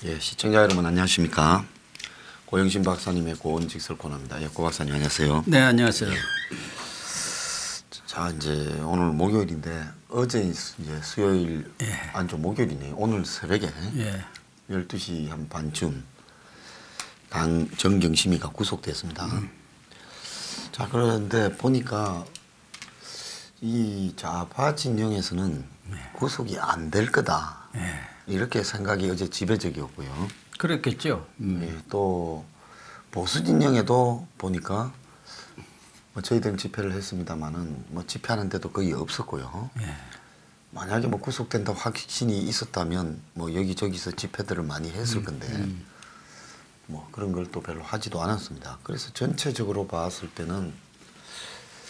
예, 시청자 여러분 안녕하십니까. 고영신 박사님의 고온직설 코너입니다. 예, 고 박사님 안녕하세요. 네, 안녕하세요. 자, 이제 오늘 목요일인데 어제 이제 수요일 아니죠, 목요일이네요. 오늘 새벽에 12시 한 반쯤 당 정경심이가 구속됐습니다. 자, 그런데 보니까 이 좌파 진영에서는 구속이 안 될 거다. 이렇게 생각이 어제 지배적이었고요. 그랬겠죠. 예, 또 보수 진영에도 보니까 뭐 저희들은 집회를 했습니다만은 뭐 집회하는데도 거의 없었고요. 만약에 뭐 구속된다고 확신이 있었다면 뭐 여기저기서 집회들을 많이 했을 건데 뭐 그런 걸 또 별로 하지도 않았습니다. 그래서 전체적으로 봤을 때는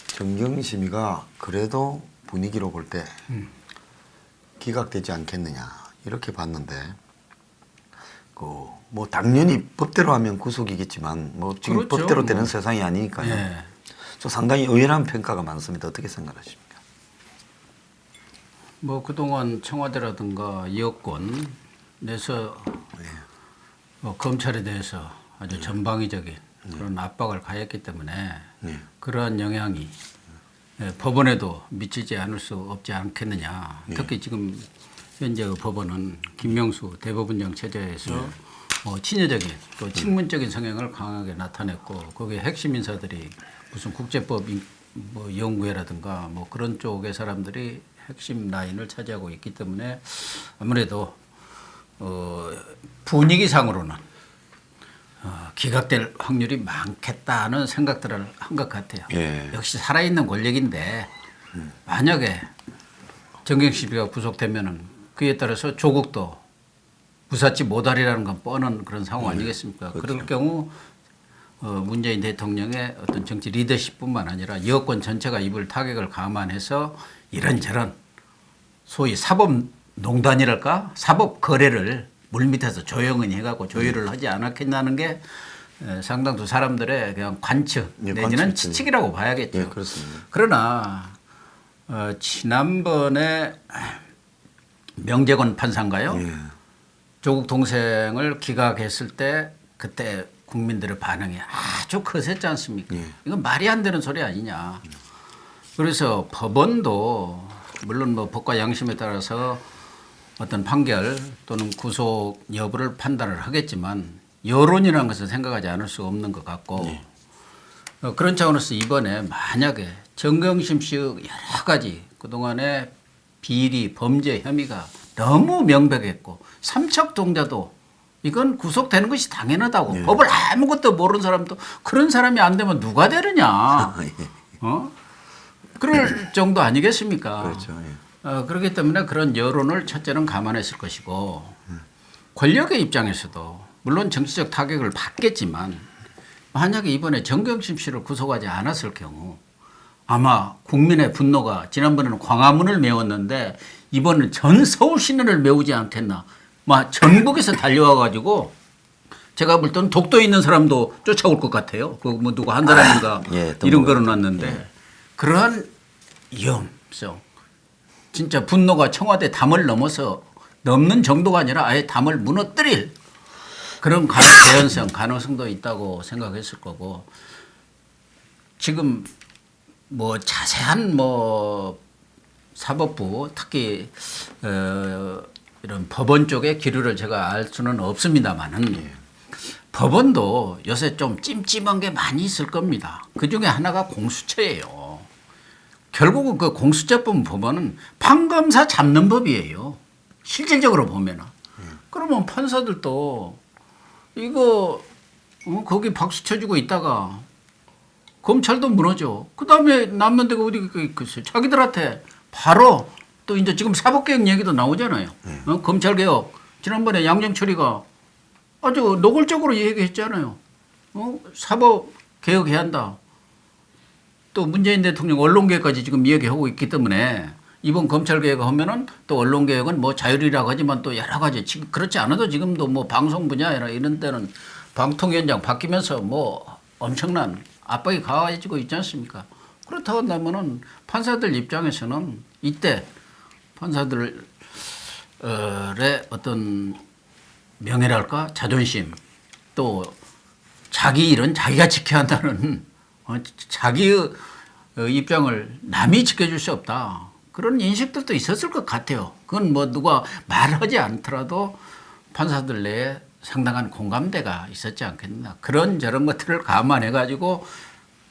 정경심이가 그래도 분위기로 볼 때 기각되지 않겠느냐 이렇게 봤는데 그 뭐 당연히 법대로 하면 구속이겠지만 뭐 지금 그렇죠, 법대로 뭐. 되는 세상이 아니니까요. 저 상당히 의연한 평가가 많습니다. 어떻게 생각하십니까? 뭐 그동안 청와대라든가 여권 내서 뭐 검찰에 대해서 아주 전방위적인 그런 압박을 가했기 때문에 그러한 영향이 법원에도 미치지 않을 수 없지 않겠느냐. 특히 지금 현재 법원은 김명수 대법원장 체제에서 뭐 친여적인 또 친문적인 성향을 강하게 나타냈고 거기에 핵심 인사들이 무슨 국제법 뭐 연구회라든가 뭐 그런 쪽의 사람들이 핵심 라인을 차지하고 있기 때문에 아무래도 분위기상으로는 기각될 확률이 많겠다는 생각들을 한 것 같아요. 역시 살아있는 권력인데 만약에 정경심이가 구속되면은 그에 따라서 조국도 무사치 못하리라는 건 뻔한 그런 상황 아니겠습니까? 그렇죠. 그럴 경우 문재인 대통령의 어떤 정치 리더십뿐만 아니라 여권 전체가 입을 타격을 감안해서 이런저런 소위 사법농단이랄까? 사법거래를 물밑에서 조용히 해갖고 조율을 하지 않았겠냐는 게 상당수 사람들의 그냥 관측 내지는 치측이라고 봐야겠죠. 예, 그렇습니다. 그러나 지난번에 명재권 판사인가요? 조국 동생을 기각했을 때 그때 국민들의 반응이 아주 거셌지 않습니까? 이건 말이 안 되는 소리 아니냐. 그래서 법원도 물론 뭐 법과 양심에 따라서 어떤 판결 또는 구속 여부를 판단을 하겠지만 여론이라는 것은 생각하지 않을 수 없는 것 같고 그런 차원에서 이번에 만약에 정경심 씨의 여러 가지 그동안의 비리 범죄 혐의가 너무 명백했고 삼척동자도 이건 구속되는 것이 당연하다고 법을 아무것도 모르는 사람도 그런 사람이 안 되면 누가 되느냐. 그럴 정도 아니겠습니까? 그렇죠. 그렇기 때문에 그런 여론을 첫째는 감안했을 것이고 권력의 입장에서도 물론 정치적 타격을 받겠지만 만약에 이번에 정경심 씨를 구속하지 않았을 경우 아마 국민의 분노가 지난번에는 광화문을 메웠는데 이번엔 전 서울 시내를 메우지 않겠나. 막 전국에서 달려와 가지고 제가 볼 때는 독도에 있는 사람도 쫓아올 것 같아요. 그 뭐 누구 한 사람인가 이름 걸어놨는데 그러한 위험성. 진짜 분노가 청와대 담을 넘어서 넘는 정도가 아니라 아예 담을 무너뜨릴 그런 개연성 가능성도 있다고 생각했을 거고 지금 뭐 자세한 뭐 사법부 특히 이런 법원 쪽의 기류를 제가 알 수는 없습니다만은 법원도 요새 좀 찜찜한 게 많이 있을 겁니다. 그 중에 하나가 공수처예요. 결국은 그 공수처법 법원은 판검사 잡는 법이에요. 실질적으로 보면은. 그러면 판사들도 이거 거기 박수 쳐주고 있다가 검찰도 무너져. 그 다음에 남는 데가 어디 있겠어요. 자기들한테 바로 또 이제 지금 사법개혁 얘기도 나오잖아요. 검찰개혁. 지난번에 양정철이가 아주 노골적으로 얘기했잖아요. 사법개혁해야 한다. 또 문재인 대통령 언론개혁까지 지금 이야기하고 있기 때문에 이번 검찰개혁 하면은 또 언론개혁은 뭐 자율이라고 하지만 또 여러 가지 지금 그렇지 않아도 지금도 뭐 방송 분야나 이런 데는 방통위원장 바뀌면서 뭐 엄청난 압박이 가해지고 있지 않습니까? 그렇다고 한다면은 판사들 입장에서는 이때 판사들의 어떤 명예랄까 자존심 또 자기 일은 자기가 지켜야 한다는 자기의 입장을 남이 지켜줄 수 없다. 그런 인식들도 있었을 것 같아요. 그건 뭐 누가 말하지 않더라도 판사들 내에 상당한 공감대가 있었지 않겠나. 그런 저런 것들을 감안해 가지고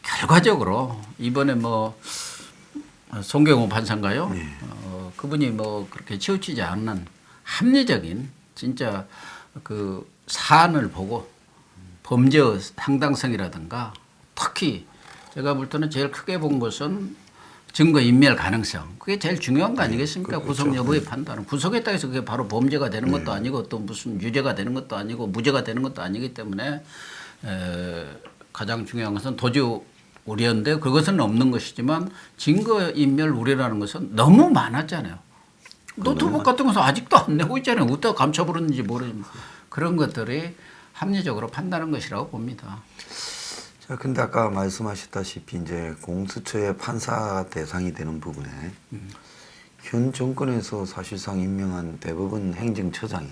결과적으로 이번에 뭐 송경호 판사인가요? 그분이 뭐 그렇게 치우치지 않는 합리적인 진짜 그 사안을 보고 범죄의 상당성이라든가 특히 제가 볼 때는 제일 크게 본 것은 증거 인멸 가능성. 그게 제일 중요한 거 아니겠습니까? 그렇죠. 구속 여부의 판단은. 구속했다 해서 그게 바로 범죄가 되는 것도 아니고 또 무슨 유죄가 되는 것도 아니고 무죄가 되는 것도 아니기 때문에 가장 중요한 것은 도주 우려인데 그것은 없는 것이지만 증거 인멸 우려라는 것은 너무 많았잖아요. 노트북 같은 것은 아직도 안 내고 있잖아요. 어디다 감춰버렸는지 모르지만 그런 것들이 합리적으로 판단한 것이라고 봅니다. 자, 근데 아까 말씀하셨다시피 이제 공수처의 판사 대상이 되는 부분에 현 정권에서 사실상 임명한 대법원 행정처장이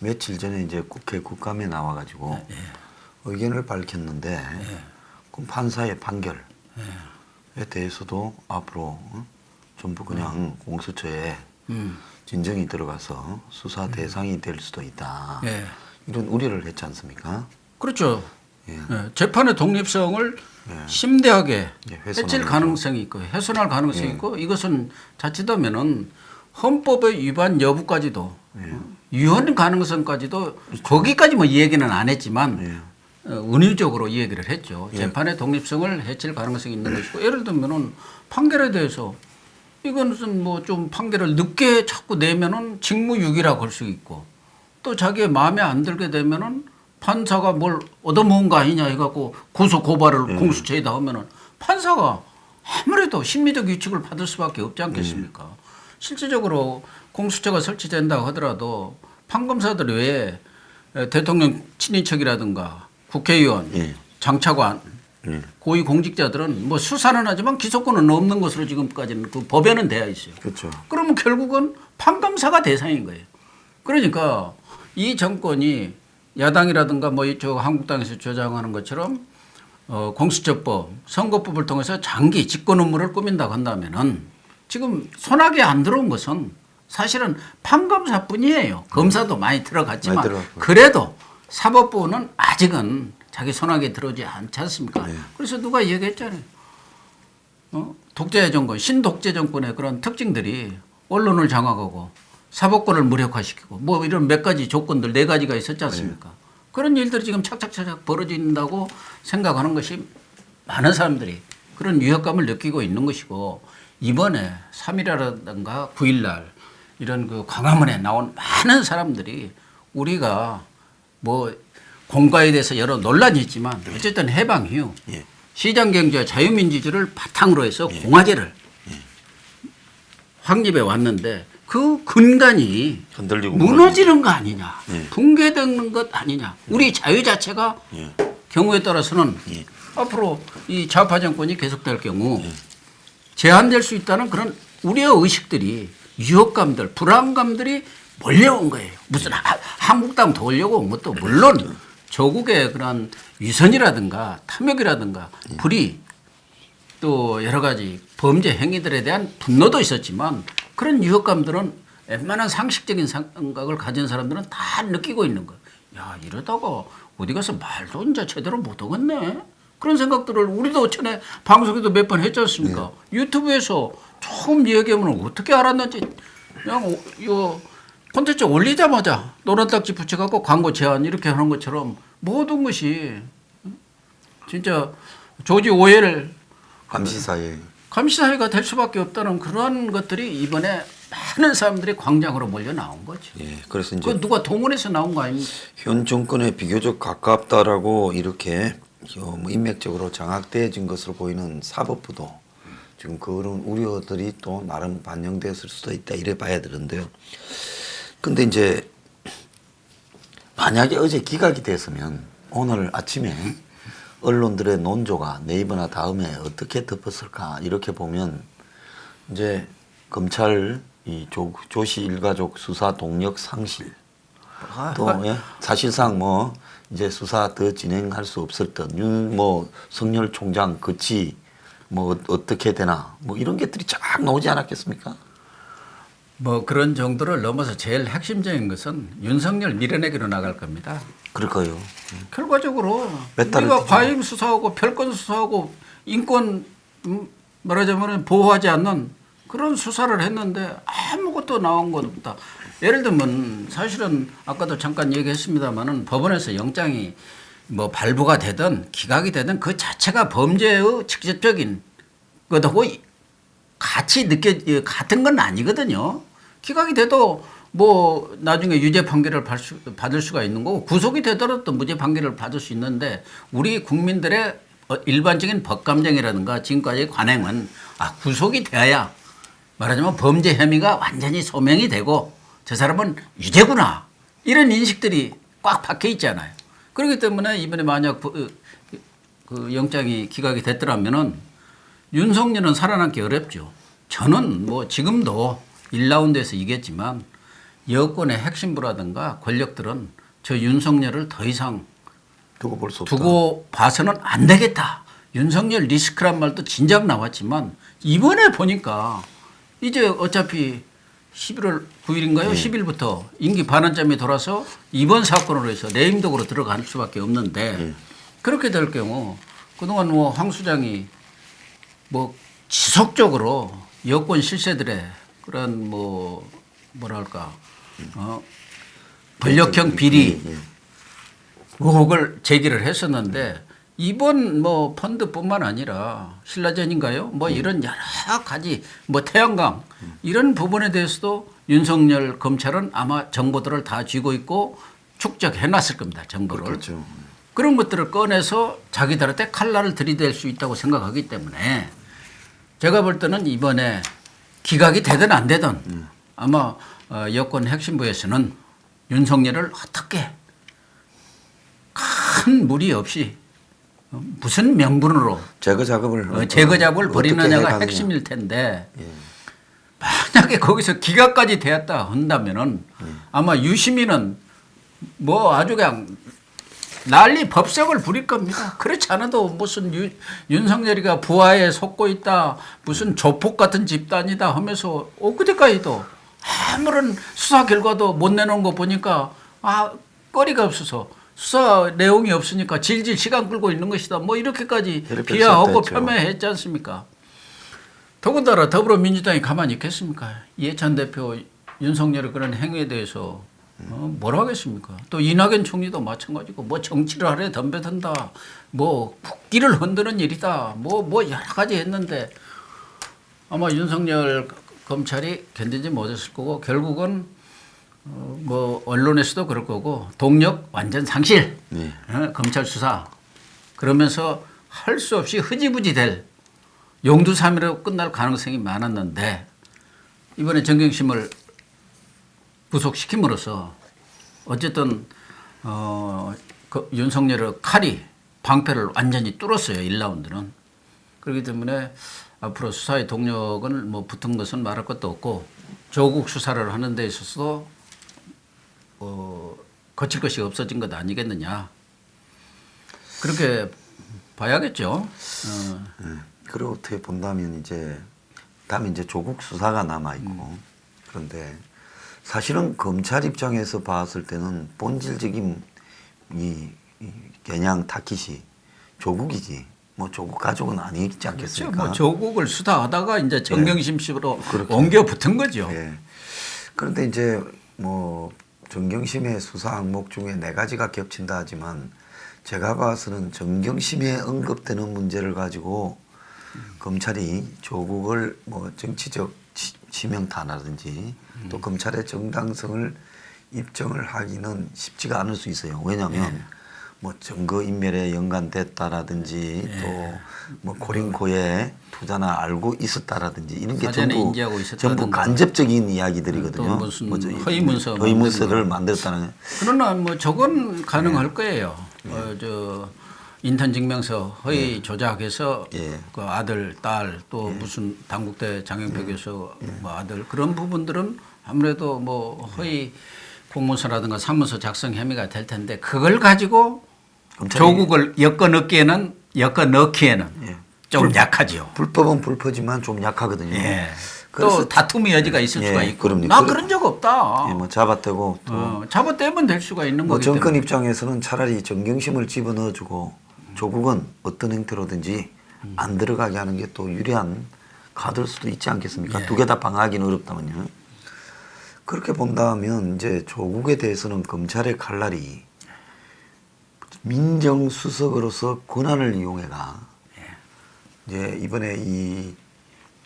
며칠 전에 이제 국회 국감에 나와가지고 의견을 밝혔는데 그럼 판사의 판결에 대해서도 앞으로 전부 그냥 공수처에 진정이 들어가서 수사 대상이 될 수도 있다. 이런 우려를 했지 않습니까? 그렇죠. 재판의 독립성을 심대하게 해칠 가능성이 있고 훼손할 가능성이 있고 이것은 자칫하면은 헌법의 위반 여부까지도 위헌 가능성까지도 거기까지 뭐 이 얘기는 안 했지만 은유적으로 이 얘기를 했죠. 재판의 독립성을 해칠 가능성이 있는 것이고 예를 들면은 판결에 대해서 이것은 뭐 좀 판결을 늦게 자꾸 내면은 직무유기라고 할 수 있고 또 자기의 마음에 안 들게 되면은 판사가 뭘 얻어먹은 거 아니냐 해갖고 고소 고발을 공수처에다 하면은 판사가 아무래도 심리적 위축을 받을 수밖에 없지 않겠습니까? 실질적으로 공수처가 설치된다고 하더라도 판검사들 외에 대통령 친인척이라든가 국회의원, 장차관, 고위공직자들은 뭐 수사는 하지만 기소권은 없는 것으로 지금까지는 그 법에는 되어 있어요. 그렇죠. 그러면 결국은 판검사가 대상인 거예요. 그러니까 이 정권이 야당이라든가 뭐 이쪽 한국당에서 주장하는 것처럼 공수처법, 선거법을 통해서 장기 집권 업무를 꾸민다고 한다면은 지금 손아귀에 안 들어온 것은 사실은 판검사뿐이에요. 검사도 많이 들어갔지만 그래도 사법부는 아직은 자기 손아귀에 들어오지 않지 않습니까? 그래서 누가 얘기했잖아요. 독재 정권, 신독재 정권의 그런 특징들이 언론을 장악하고 사법권을 무력화시키고 뭐 이런 몇 가지 조건들 4가지가 있었지 않습니까? 그런 일들이 지금 착착착 벌어진다고 생각하는 것이 많은 사람들이 그런 위협감을 느끼고 있는 것이고 이번에 3일이라든가 9일날 이런 그 광화문에 나온 많은 사람들이 우리가 뭐 공과에 대해서 여러 논란이 있지만 어쨌든 해방 이후 시장경제와 자유민주주의를 바탕으로 해서 공화제를 확립해 왔는데 그 근간이 흔들리고 무너지는 거 아니냐, 붕괴되는 것 아니냐. 우리 자유 자체가 경우에 따라서는 앞으로 이 좌파 정권이 계속될 경우 제한될 수 있다는 그런 우려 의식들이 유혹감들, 불안감들이 몰려온 거예요. 무슨 한국당 도우려고 온 것도 물론 조국의 그런 위선이라든가 탐욕이라든가 불의 또 여러 가지 범죄 행위들에 대한 분노도 있었지만 그런 유혹감들은 웬만한 상식적인 생각을 가진 사람들은 다 느끼고 있는 거예요. 야, 이러다가 어디 가서 말도 이제 제대로 못 하겠네. 그런 생각들을 우리도 전에 방송에도 몇 번 했지 않습니까? 유튜브에서 처음 얘기하면 어떻게 알았는지 그냥 이 콘텐츠 올리자마자 노란 딱지 붙여갖고 광고 제한 이렇게 하는 것처럼 모든 것이 진짜 조지 오웰 감시사회가 될 수밖에 없다는 그런 것들이 이번에 많은 사람들이 광장으로 몰려 나온 거죠. 그래서 이제 그 누가 동원해서 나온 거 아닙니까? 현 정권에 비교적 가깝다라고 이렇게 뭐 인맥적으로 장악되어진 것으로 보이는 사법부도 지금 그런 우려들이 또 나름 반영됐을 수도 있다 이래 봐야 되는데요. 근데 이제 만약에 어제 기각이 됐으면 오늘 아침에 언론들의 논조가 네이버나 다음에 어떻게 덮었을까 이렇게 보면 이제 검찰 이 조씨 일가족 수사 동력 상실 또 예? 사실상 뭐 이제 수사 더 진행할 수 없을 듯 뭐 석열 총장 거치 뭐 어떻게 되나 뭐 이런 것들이 쫙 나오지 않았겠습니까? 뭐 그런 정도를 넘어서 제일 핵심적인 것은 윤석열 밀어내기로 나갈 겁니다. 그럴까요? 결과적으로 몇 달을 우리가 뒤집어. 과잉 수사하고 별건 수사하고 인권 말하자면 보호하지 않는 그런 수사를 했는데 아무것도 나온 것 없다. 예를 들면 사실은 아까도 잠깐 얘기했습니다마는 법원에서 영장이 뭐 발부가 되든 기각이 되든 그 자체가 범죄의 직접적인 것하고 같이 같은 건 아니거든요. 기각이 돼도 뭐 나중에 유죄 판결을 받을 수가 있는 거고 구속이 되더라도 또 무죄 판결을 받을 수 있는데 우리 국민들의 일반적인 법감정이라든가 지금까지의 관행은 구속이 되어야 말하자면 범죄 혐의가 완전히 소명이 되고 저 사람은 유죄구나 이런 인식들이 꽉 박혀 있잖아요. 그렇기 때문에 이번에 만약 그 영장이 기각이 됐더라면은 윤석열은 살아남기 어렵죠. 저는 뭐 지금도 1라운드에서 이겼지만 여권의 핵심부라든가 권력들은 저 윤석열을 더 이상 두고 볼 수 없다. 두고 봐서는 안 되겠다. 윤석열 리스크란 말도 진작 나왔지만 이번에 보니까 이제 어차피 11월 9일인가요? 10일부터 임기 반환점이 돌아서 이번 사건으로 해서 내임덕으로 들어갈 수밖에 없는데 그렇게 될 경우 그동안 뭐 황 수장이 뭐 지속적으로 여권 실세들의 그런 뭐 뭐랄까 권력형 비리 의혹을 제기를 했었는데 이번 뭐 펀드뿐만 아니라 신라젠인가요? 뭐 이런 여러 가지 뭐 태양광 이런 부분에 대해서도 윤석열 검찰은 아마 정보들을 다 쥐고 있고 축적해 놨을 겁니다. 정보를. 그렇죠. 그런 것들을 꺼내서 자기들한테 칼날을 들이댈 수 있다고 생각하기 때문에 제가 볼 때는 이번에 기각이 되든 안 되든 아마 여권 핵심부에서는 윤석열을 어떻게 큰 무리 없이 무슨 명분으로 제거 작업을 벌이느냐가 어떻게 핵심일 텐데 만약에 거기서 기각까지 되었다 한다면은 아마 유시민은 뭐 아주 그냥 난리 법석을 부릴 겁니다. 그렇지 않아도 무슨 윤석열이가 부하에 속고 있다 무슨 조폭 같은 집단이다 하면서 엊그제까지도 아무런 수사 결과도 못 내놓은 거 보니까 거리가 없어서 수사 내용이 없으니까 질질 시간 끌고 있는 것이다. 뭐 이렇게까지 비하하고 폄훼했지 않습니까? 더군다나 더불어민주당이 가만히 있겠습니까? 이해찬 대표 윤석열의 그런 행위에 대해서 뭘 하겠습니까? 또 이낙연 총리도 마찬가지고 뭐 정치를 하래 덤벼든다. 뭐 국기를 흔드는 일이다. 뭐 여러 가지 했는데 아마 윤석열 검찰이 견디지 못했을 거고 결국은 뭐 언론에서도 그럴 거고 동력 완전 상실 검찰 수사 그러면서 할 수 없이 흐지부지 될 용두사미로 끝날 가능성이 많았는데 이번에 정경심을 구속시킴으로써 어쨌든 윤석열의 칼이 방패를 완전히 뚫었어요. 1라운드는. 그렇기 때문에 앞으로 수사의 동력은 뭐 붙은 것은 말할 것도 없고 조국 수사를 하는 데 있어서도 거칠 것이 없어진 것 아니겠느냐. 그렇게 봐야겠죠. 그리고 어떻게 본다면 이제 다음에 이제 조국 수사가 남아 있고 그런데 사실은 검찰 입장에서 봤을 때는 본질적인 이 겨냥 타깃이 조국이지 뭐 조국 가족은 아니지 않겠습니까? 그렇죠. 뭐 조국을 수사하다가 이제 정경심식으로 옮겨 붙은 거죠. 그런데 이제 뭐 정경심의 수사 항목 중에 4가지가 겹친다 하지만 제가 봐서는 정경심에 언급되는 문제를 가지고 검찰이 조국을 뭐 정치적 지명타라든지 또 검찰의 정당성을 입증을 하기는 쉽지가 않을 수 있어요. 왜냐하면 뭐 증거 인멸에 연관됐다라든지 또 뭐 코링코에 투자나 알고 있었다라든지 이런 게 사전에 전부 인지하고 있었다든가. 전부 간접적인 이야기들이거든요. 또 무슨 뭐 허위 문서 허위 문서를 만드는 만들었다는 그러나 뭐 저건 가능할 거예요. 저 인턴 증명서 허위 조작해서 예. 그 아들, 딸 또 무슨 당국대 장영표 교수 뭐 아들 그런 부분들은 아무래도 뭐 허위 공문서라든가 사문서 작성 혐의가 될 텐데 그걸 가지고 검찰이- 조국을 엮어 넣기에는 좀 약하죠. 불법은 불법이지만 좀 약하거든요. 예. 그래서 또 다툼의 여지가 있을 예, 수가 있고. 그럼요. 나 그런 적 없다. 뭐 잡아떼고 또 잡아떼면 될 수가 있는 뭐 거기 정권 때문에. 입장에서는 차라리 정경심을 집어넣어주고 조국은 어떤 형태로든지 안 들어가게 하는 게 또 유리한 카드일 수도 있지 않겠습니까? 예. 두 개 다 방어하기는 어렵다면요. 그렇게 본다면 이제 조국에 대해서는 검찰의 칼날이 민정수석으로서 권한을 이용해가 이제 이번에 이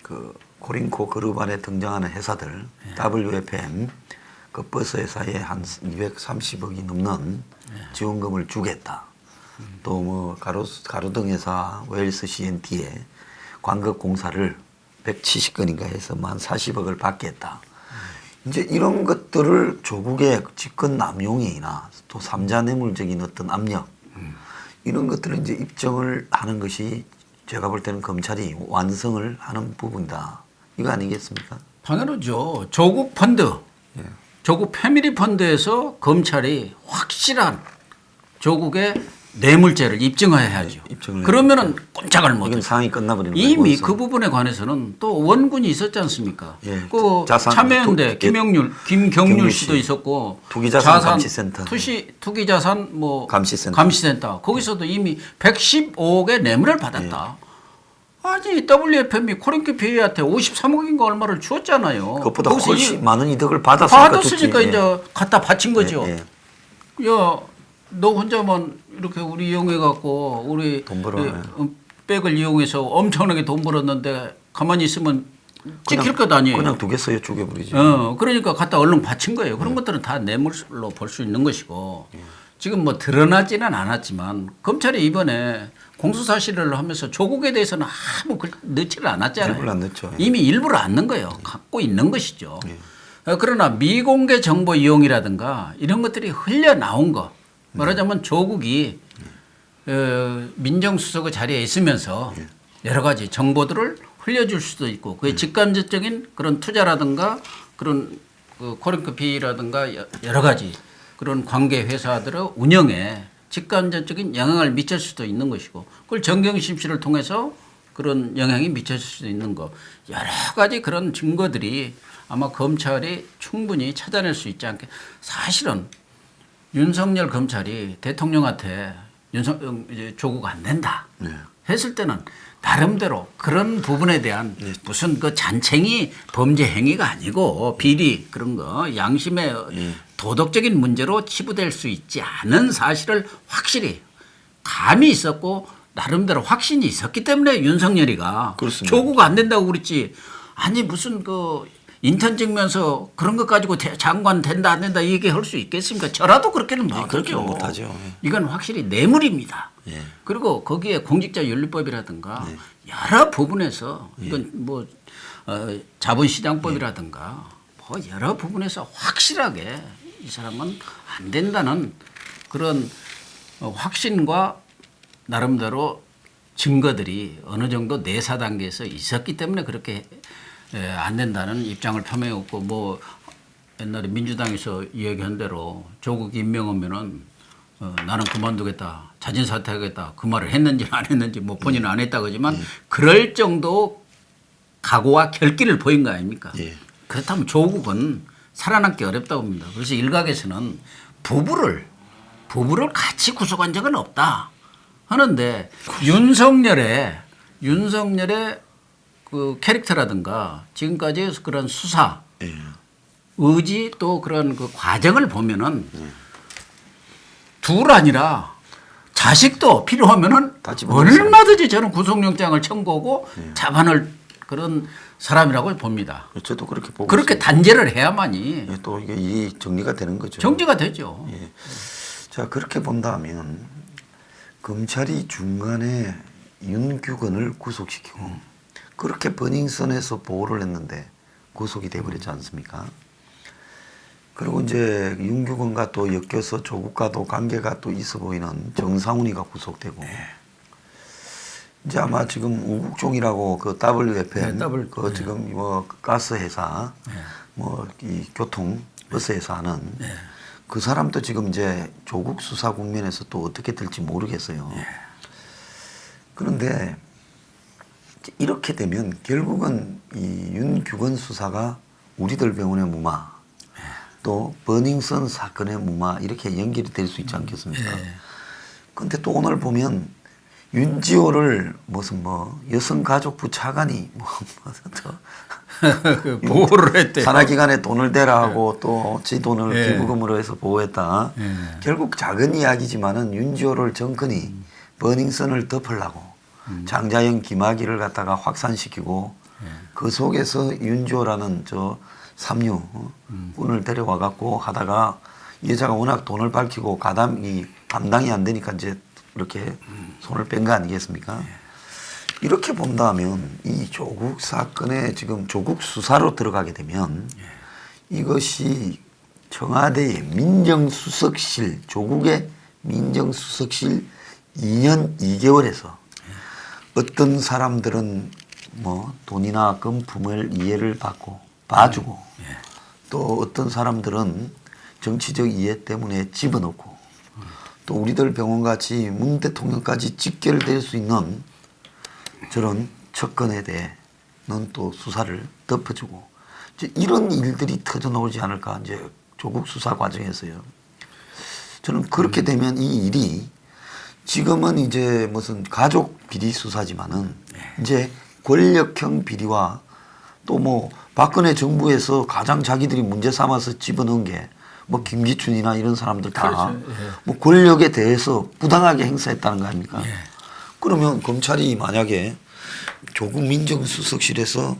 그 코링코 그룹 안에 등장하는 회사들 WFM 그 버스 회사에 한 230억이 넘는 지원금을 주겠다. 또 뭐 가로등 회사 웨일스 CNT에 광급 공사를 170건인가 해서 만 40억을 받겠다. 이제 이런 것들을 조국의 직권 남용이나 또 삼자 뇌물적인 어떤 압력 이런 것들을 이제 입증을 하는 것이 제가 볼 때는 검찰이 완성을 하는 부분이다. 이거 아니겠습니까? 당연하죠. 조국 펀드, 예. 조국 패밀리 펀드에서 검찰이 확실한 조국의 뇌물죄를 입증해야죠. 입증을 그러면은 꼼짝을 이건 못해요. 상황이 끝나버리는 거예요. 이미 거기서. 그 부분에 관해서는 또 원군이 있었지 않습니까? 예. 그 자산, 참여연대 김경률 경률 씨도 씨. 있었고 투기자산 감시센터. 투기자산 뭐 감시센터. 거기서도 이미 115억의 뇌물을 받았다. 아니 WFM이 코링크 PA한테 53억인가 얼마를 주었잖아요. 그것보다 거기서 훨씬 많은 이득을 받았으니까 줬지. 예. 이제 갖다 바친 거죠. 예, 예. 야, 너 혼자만 이렇게 우리 이용해 갖고 우리 돈 벌어. 백을 이용해서 엄청나게 돈 벌었는데 가만히 있으면 찍힐 것 아니에요. 그냥 두겠어요. 죽여버리지. 그러니까 갖다 얼른 바친 거예요. 그런 것들은 다 뇌물로 볼 수 있는 것이고 지금 뭐 드러나지는 않았지만 검찰이 이번에 공소사실을 하면서 조국에 대해서는 아무 넣지를 않았잖아요. 일부러 안 넣죠. 이미 일부러 안 넣은 거예요. 갖고 있는 것이죠. 그러나 미공개 정보 이용이라든가 이런 것들이 흘려나온 거 말하자면 조국이 민정수석의 자리에 있으면서 여러 가지 정보들을 흘려줄 수도 있고 그게 직간접적인 그런 투자라든가 그런 그 코링크 B라든가 여러 가지 그런 관계 회사들의 운영에 직간접적인 영향을 미칠 수도 있는 것이고 그걸 정경심 씨를 통해서 그런 영향이 미칠 수도 있는 거 여러 가지 그런 증거들이 아마 검찰이 충분히 찾아낼 수 있지 않게 사실은 윤석열 검찰이 대통령한테 이제 조국 안 된다 했을 때는 나름대로 그런 부분에 대한 무슨 그 잔챙이 범죄 행위가 아니고 비리 그런 거 양심의 도덕적인 문제로 치부될 수 있지 않은 사실을 확실히 감이 있었고 나름대로 확신이 있었기 때문에 윤석열이가 그렇습니다. 조국 안 된다고 그랬지 아니 무슨 그 인턴 찍면서 그런 것 가지고 장관 된다 안 된다 얘기할 수 있겠습니까? 저라도 그렇게는 못하죠. 그렇게는 못하죠. 이건 확실히 뇌물입니다. 예. 그리고 거기에 공직자윤리법이라든가 여러 부분에서 이건 뭐 자본시장법이라든가 뭐 여러 부분에서 확실하게 이 사람은 안 된다는 그런 확신과 나름대로 증거들이 어느 정도 내사 단계에서 있었기 때문에 그렇게 안 된다는 입장을 표명했고 뭐 옛날에 민주당에서 이야기한 대로 조국 임명하면은 나는 그만두겠다 자진 사퇴하겠다 그 말을 했는지 안 했는지 뭐 본인은 안 했다고 하지만 그럴 정도 각오와 결기를 보인 거 아닙니까? 예. 그렇다면 조국은 살아남기 어렵다고 봅니다. 그래서 일각에서는 부부를 같이 구속한 적은 없다 하는데 윤석열의 그 캐릭터라든가 지금까지 그런 수사 예. 의지 또 그런 그 과정을 보면은 둘 아니라 자식도 필요하면은 다 집어넣을 얼마든지 저는 구속영장을 청구하고 잡아낼 그런 사람이라고 봅니다. 저도 그렇게 보고 그렇게 있습니다. 단죄를 해야만이 예, 또 이게 이 정리가 되는 거죠. 정지가 되죠. 예. 자 그렇게 본다면 검찰이 중간에 윤규건을 구속시키고 그렇게 버닝썬에서 보호를 했는데 구속이 돼버렸지 않습니까? 그리고 이제 윤규건과 또 엮여서 조국과도 관계가 또 있어 보이는 정상훈이가 구속되고 이제 아마 지금 우국종이라고 그 WFM 그 지금 뭐 가스 회사 뭐 이 교통 버스 회사 하는 그 사람도 지금 이제 조국 수사 국면에서 또 어떻게 될지 모르겠어요. 그런데 이렇게 되면 결국은 이 윤규건 수사가 우리들 병원의 무마 또 버닝썬 사건의 무마 이렇게 연결이 될 수 있지 않겠습니까? 그런데 또 오늘 보면 윤지호를 무슨 뭐 여성가족부 차관이 뭐 보호를 했대요. 산하기관에 돈을 대라 하고 또 지 돈을 기부금으로 해서 보호했다. 결국 작은 이야기지만은 윤지호를 정권이 버닝썬을 덮으려고 장자영 김학의를 갖다가 확산시키고 그 속에서 윤지호라는 저 삼류 군을 데려와 갖고 하다가 여자가 워낙 돈을 밝히고 감당이 안 되니까 이제 이렇게 손을 뺀 거 아니겠습니까? 이렇게 본다면 이 조국 사건에 지금 조국 수사로 들어가게 되면 이것이 청와대의 민정수석실 조국의 민정수석실 2년 2개월에서 어떤 사람들은 뭐 돈이나 금품을 이해를 받고 봐주고 또 어떤 사람들은 정치적 이해 때문에 집어넣고 또 우리들 병원같이 문 대통령까지 직결될 수 있는 저런 접근에 대해는 또 수사를 덮어주고 이제 이런 일들이 터져 나오지 않을까 이제 조국 수사 과정에서요. 저는 그렇게 되면 이 일이 지금은 이제 무슨 가족 비리 수사지만은 이제 권력형 비리와 또 뭐 박근혜 정부에서 가장 자기들이 문제 삼아서 집어넣은 게 뭐 김기춘이나 이런 사람들 다 뭐 권력에 대해서 부당하게 행사했다는 거 아닙니까? 그러면 검찰이 만약에 조국 민정수석실에서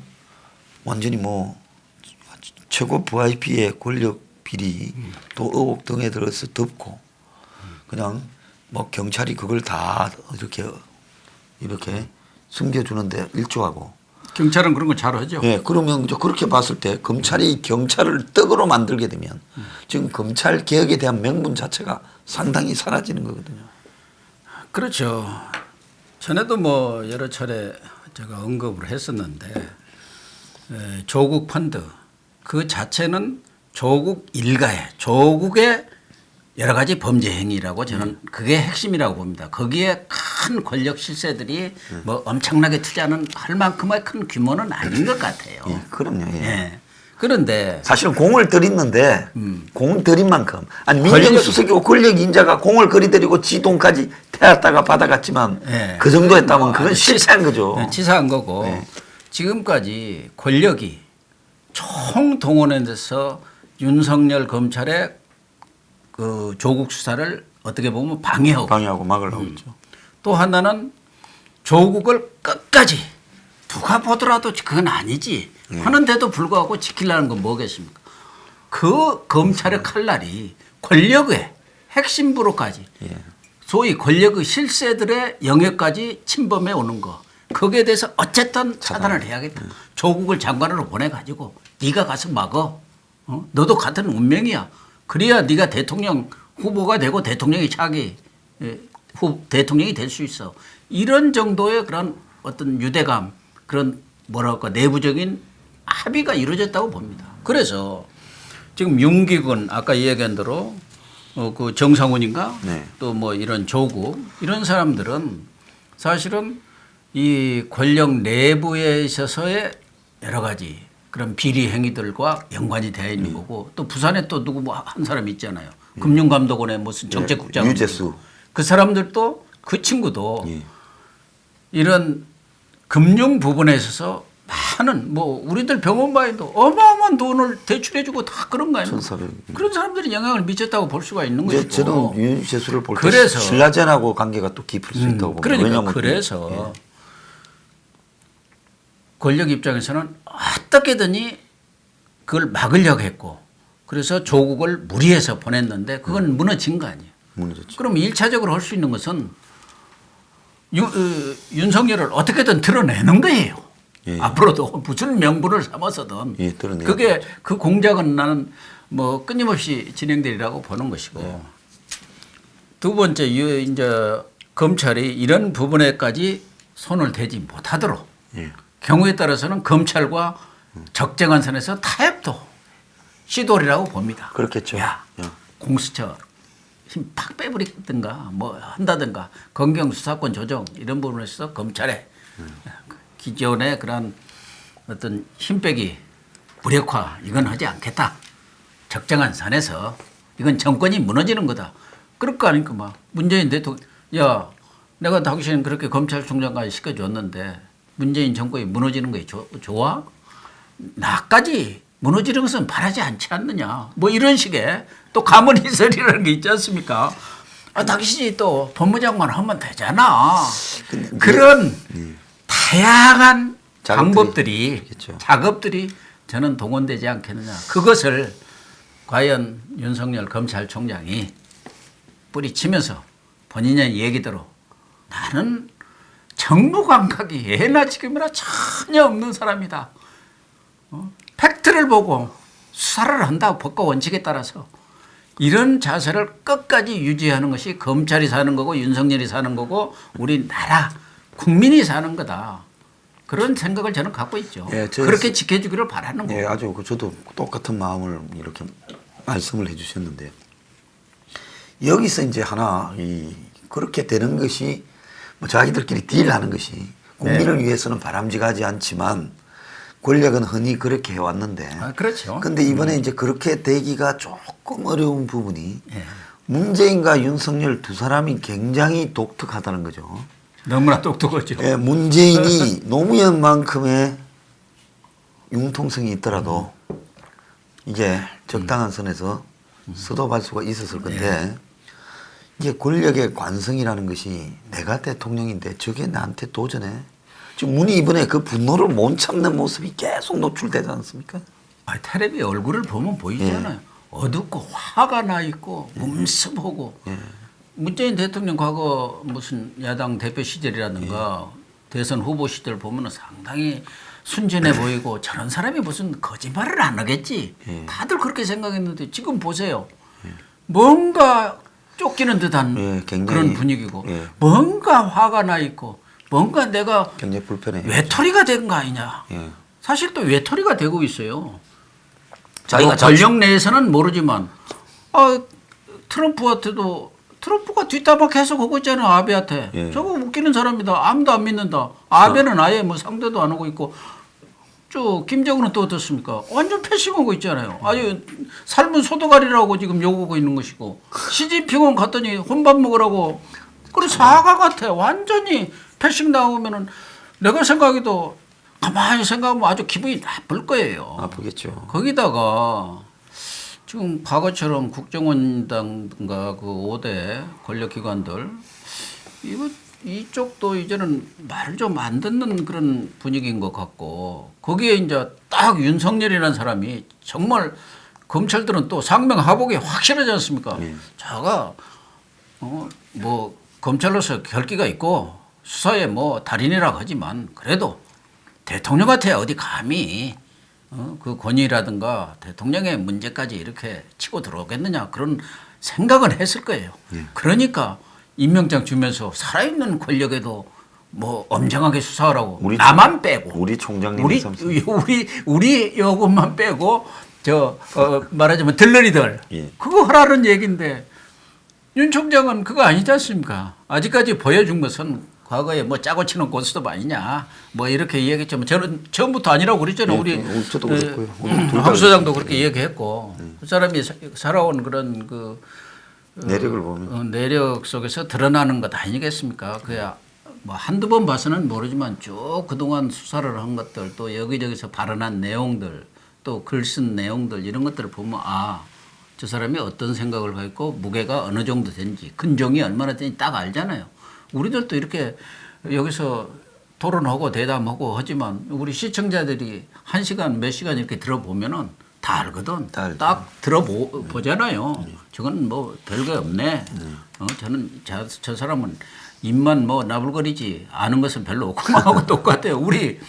완전히 뭐 최고 VIP의 권력 비리 또 의혹 등에 들어서 덮고 그냥 뭐 경찰이 그걸 다 이렇게 숨겨주는데 일조하고 경찰은 그런 거 잘하죠. 네, 그러면 이제 그렇게 봤을 때 검찰이 경찰을 떡으로 만들게 되면 지금 검찰 개혁에 대한 명분 자체가 상당히 사라지는 거거든요. 그렇죠. 전에도 뭐 여러 차례 제가 언급을 했었는데 조국 펀드 그 자체는 조국 일가의 조국의 여러 가지 범죄 행위라고 저는 그게 핵심이라고 봅니다. 거기에 큰 권력 실세들이 뭐 엄청나게 투자는 할 만큼의 큰 규모는 아닌 것 같아요. 예, 그럼요. 예. 예. 그런데 사실은 공을 들였는데 공 들인 만큼 아니 민정수석이고 권력 인자가 공을 그리들이고 지 돈까지 태웠다가 받아갔지만 그 정도 했다면 그건 실패한 거죠. 치사한 거고 지금까지 권력이 총동원해서 윤석열 검찰의 그 조국 수사를 어떻게 보면 방해하고 막으려고 했죠. 또 하나는 조국을 끝까지 누가 보더라도 그건 아니지 하는데도 불구하고 지키려는 건 뭐겠습니까? 그 검찰의 칼날이 권력의 핵심 부로까지 소위 권력의 실세들의 영역까지 침범해 오는 거 거기에 대해서 어쨌든 차단을 해야겠다. 조국을 장관으로 보내가지고 네가 가서 막어. 너도 같은 운명이야. 그래야 네가 대통령 후보가 되고 대통령이 차기 대통령이 될 수 있어. 이런 정도의 그런 어떤 유대감 그런 뭐랄까 내부적인 합의가 이루어졌다고 봅니다. 그래서 지금 윤기근 아까 이야기한 대로 그 정상훈인가 또 뭐 이런 조국 이런 사람들은 사실은 이 권력 내부에 있어서의 여러 가지 그런 비리 행위들과 연관이 되어 있는 거고 또 부산에 또 누구 뭐 한 사람 있잖아요. 금융감독원의 무슨 정책국장 유재수 그 사람들도 그 친구도 이런 금융 부분에 있어서 많은 뭐 우리들 병원바에도 어마어마한 돈을 대출해주고 다 그런 거 아닙니까? 그런 사람들이 영향을 미쳤다고 볼 수가 있는 것이고. 저는 유재수를 볼 때 신라젠하고 관계가 또 깊을 수 있다고 봅니다. 그러니까 그래서 권력 입장에서는 어떻게든지 그걸 막으려고 했고 그래서 조국을 무리해서 보냈는데 그건 무너진 거 아니에요. 무너졌죠. 그럼 1차적으로 할 수 있는 것은 윤석열을 어떻게든 드러내는 거예요. 예. 앞으로도 무슨 명분을 삼아서든 예, 드러내야 그게 그 공작은 나는 뭐 끊임없이 진행되리라고 보는 것이고 예. 두 번째 이제 검찰이 이런 부분에까지 손을 대지 못하도록 예. 경우에 따라서는 검찰과 적정한 선에서 타협도 시도리라고 봅니다. 그렇겠죠. 야, 예. 공수처 힘 팍 빼버리든가 뭐 한다든가 검경 수사권 조정 이런 부분에서 검찰의 기존의 그런 어떤 힘 빼기 무력화 이건 하지 않겠다. 적정한 선에서 이건 정권이 무너지는 거다. 그럴 거 아닙니까? 막 문재인 대통령 야 내가 당신 그렇게 검찰총장까지 시켜줬는데 문재인 정권이 무너지는 게 좋아? 나까지 무너지는 것은 바라지 않지 않느냐. 뭐 이런 식의 또 가문이설이라는 게 있지 않습니까? 당신이 또 법무장관 하면 되잖아. 그런 다양한 방법들이 있겠죠. 작업들이 저는 동원되지 않겠느냐. 그것을 과연 윤석열 검찰총장이 뿌리치면서 본인의 얘기대로 나는 정무 감각이 예나 지금이나 전혀 없는 사람이다. 팩트를 보고 수사를 한다고 법과 원칙에 따라서 이런 자세를 끝까지 유지하는 것이 검찰이 사는 거고 윤석열이 사는 거고 우리나라 국민이 사는 거다. 그런 생각을 저는 갖고 있죠. 예, 그렇게 지켜주기를 바라는 거고. 예, 아주 저도 똑같은 마음을 이렇게 말씀을 해주셨는데 여기서 이제 하나 그렇게 되는 것이 뭐 자기들끼리 딜하는 것이 국민을 위해서는 바람직하지 않지만 권력은 흔히 그렇게 해왔는데. 그렇죠. 근데 이번에 이제 그렇게 되기가 조금 어려운 부분이 예. 문재인과 윤석열 두 사람이 굉장히 독특하다는 거죠. 너무나 똑똑하죠. 예, 문재인이 노무현만큼의 융통성이 있더라도 이게 적당한 선에서 스톱할 수가 있었을 건데 이게 권력의 관성이라는 것이 내가 대통령인데 저게 나한테 도전해. 지금 문이 이번에 그 분노를 못 참는 모습이 계속 노출되지 않습니까? 텔레비 얼굴을 보면 보이잖아요. 어둡고 화가 나 있고 음습하고. 문재인 대통령 과거 무슨 야당 대표 시절이라든가 대선 후보 시절 보면은 상당히 순진해 보이고 저런 사람이 무슨 거짓말을 안 하겠지. 다들 그렇게 생각했는데 지금 보세요. 뭔가 쫓기는 듯한 굉장히, 그런 분위기고 뭔가 화가 나 있고 뭔가 내가 굉장히 불편해. 외톨이가 된 거 아니냐. 예. 사실 또 외톨이가 되고 있어요. 자기가 권력 내에서는 모르지만 트럼프한테도 트럼프가 뒷담화 계속 하고 있잖아요. 아베한테. 예. 저거 웃기는 사람이다. 아무도 안 믿는다. 아베는 아예 뭐 상대도 안 하고 있고 김정은은 또 어떻습니까? 완전 패싱하고 있잖아요. 아주 삶은 소도가리라고 지금 욕하고 있는 것이고 시진핑은 갔더니 혼밥 먹으라고 그래 사과 같아. 완전히 패싱 나오면은 내가 생각해도 가만히 생각하면 아주 기분이 나쁠 거예요. 아프겠죠. 거기다가 지금 과거처럼 국정원이든가 그 5대 권력기관들 이쪽도 이제는 말을 좀 안 듣는 그런 분위기인 것 같고 거기에 이제 딱 윤석열이라는 사람이 정말 검찰들은 또 상명하복이 확실하지 않습니까? 자가 뭐 검찰로서 결기가 있고 수사에 뭐 달인이라고 하지만 그래도 대통령한테 어디 감히 그 권위라든가 대통령의 문제까지 이렇게 치고 들어오겠느냐 그런 생각은 했을 거예요. 그러니까 임명장 주면서 살아있는 권력에도 뭐 엄정하게 수사하라고 나만 빼고 우리 총장님 우리 요것만 빼고 말하자면 들러리들 그거 하라는 얘기인데 윤 총장은 그거 아니지 않습니까? 아직까지 보여준 것은 과거에 뭐 짜고 치는 고스톱 아니냐 뭐 이렇게 이야기했지만 저는 처음부터 아니라고 그랬잖아요. 우리 저도 그랬고요. 황 소장도 그렇게 이야기했고 그 사람이 살아온 그런 그 내력을 보면 내력 속에서 드러나는 것 아니겠습니까? 그야 뭐 한두 번 봐서는 모르지만 쭉 그동안 수사를 한 것들 또 여기저기서 발언한 내용들 또 글 쓴 내용들 이런 것들을 보면 저 사람이 어떤 생각을 갖고 무게가 어느 정도 되는지 근종이 얼마나 되는지 딱 알잖아요. 우리들도 이렇게 여기서 토론하고 대담하고 하지만 우리 시청자들이 1시간 몇 시간 이렇게 들어보면은 다 알거든. 다 알죠. 딱 들어보잖아요. 저건 뭐 별게 없네. 저는 저 사람은 입만 뭐 나불거리지 아는 것은 별로 없고 하고 똑같아요. 우리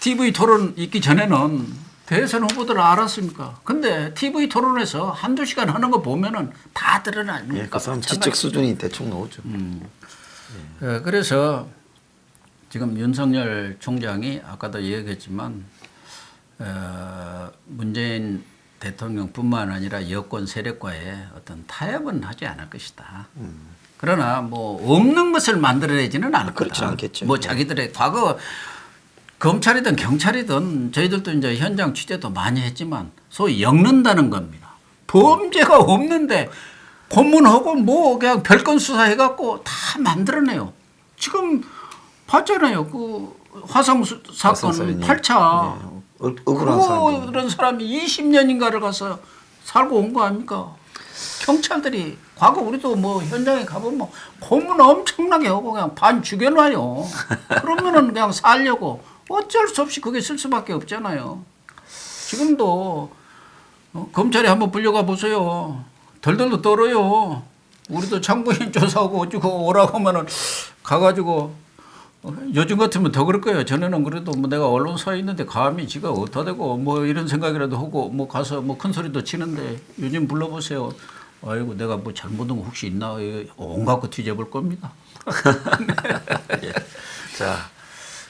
TV 토론 있기 전에는 대선 후보들 알았습니까? 근데 TV 토론에서 한두 시간 하는 거 보면은 다 드러나니까. 예, 그 사람 지적 수준이 대충 나오죠. 그래서 지금 윤석열 총장이 아까도 얘기했지만 문재인 대통령뿐만 아니라 여권 세력과의 어떤 타협은 하지 않을 것이다. 그러나 뭐 없는 것을 만들어내지는 않을 거다. 그렇지 않겠죠. 뭐 자기들의 과거 검찰이든 경찰이든 저희들도 이제 현장 취재도 많이 했지만 소위 엮는다는 겁니다. 범죄가 없는데 고문하고 뭐 그냥 별건 수사해갖고 다 만들어내요. 지금 봤잖아요. 그 화성 사건 화성살인이. 8차. 네. 억울한 사람. 그런 사람이 20년인가를 가서 살고 온 거 아닙니까? 경찰들이 과거 우리도 뭐 현장에 가보면 뭐 고문 엄청나게 하고 그냥 반 죽여놔요. 그러면은 그냥 살려고 어쩔 수 없이 그게 쓸 수밖에 없잖아요. 지금도 검찰에 한번 불려가 보세요. 덜덜도 떨어요. 우리도 참고인 조사하고 어쩌고 오라고 하면은 가가지고 요즘 같으면 더 그럴 거예요. 전에는 그래도 뭐 내가 언론사에 있는데 감히 지가 어디다 대고 뭐 이런 생각이라도 하고 뭐 가서 뭐 큰 소리도 치는데 요즘 불러보세요. 아이고 내가 뭐 잘못한 거 혹시 있나 온갖 거 뒤져볼 겁니다. 예. 자,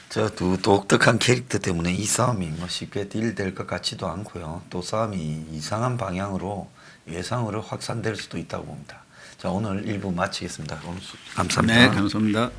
저 두 독특한 캐릭터 때문에 이 싸움이 뭐 쉽게 딜될 것 같지도 않고요. 또 싸움이 이상한 방향으로 예상으로 확산될 수도 있다고 봅니다. 자, 오늘 1부 마치겠습니다. 오늘 감사합니다. 네, 감사합니다.